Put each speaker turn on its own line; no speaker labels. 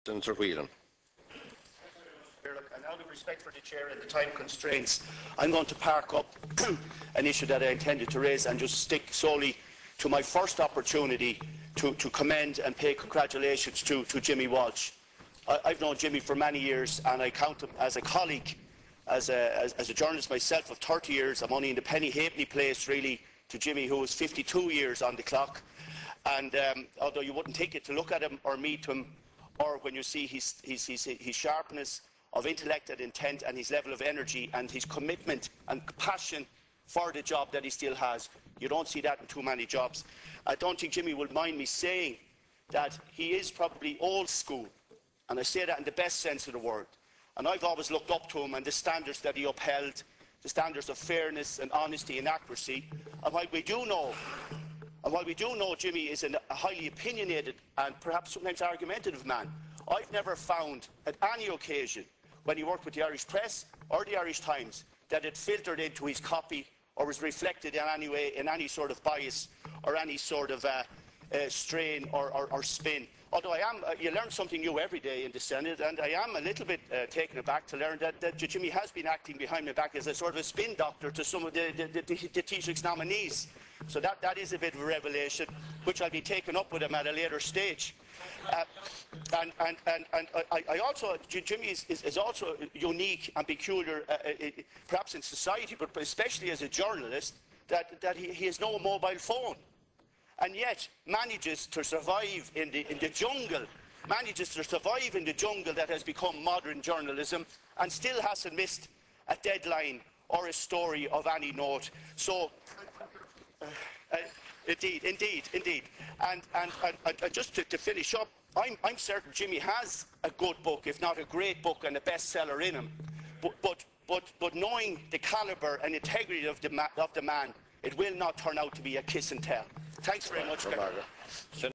Senator Whelan.
And out of respect for the Chair and the time constraints, I'm going to park up an issue that I intended to raise and just stick solely to my first opportunity to commend and pay congratulations to Jimmy Walsh. I've known Jimmy for many years, and I count him as a colleague, as a journalist myself of 30 years. I'm only in the penny halfpenny place, really, to Jimmy, who is 52 years on the clock. And although you wouldn't think it to look at him or meet him, or when you see his sharpness of intellect and intent and his level of energy and his commitment and passion for the job that he still has, you don't see that in too many jobs. I don't think Jimmy would mind me saying that he is probably old school, and I say that in the best sense of the word. And I've always looked up to him and the standards that he upheld, the standards of fairness and honesty and accuracy. And while we do know Jimmy is a highly opinionated and perhaps sometimes argumentative man, I've never found at any occasion when he worked with the Irish Press or the Irish Times that it filtered into his copy or was reflected in any way in any sort of bias or any sort of strain or spin. Although you learn something new every day in the Senate, and I am a little bit taken aback to learn that Jimmy has been acting behind my back as a sort of a spin doctor to some of the Taoiseach's nominees. So that is a bit of a revelation, which I'll be taking up with him at a later stage. I also, Jimmy is also unique and peculiar, perhaps in society, but especially as a journalist, that he has no mobile phone, and yet manages to survive in the jungle, that has become modern journalism, and still hasn't missed a deadline or a story of any note. So. Indeed. And just to finish up, I'm certain Jimmy has a good book, if not a great book and a bestseller in him. But knowing the calibre and integrity of the man, it will not turn out to be a kiss and tell. Thanks very much, Gary.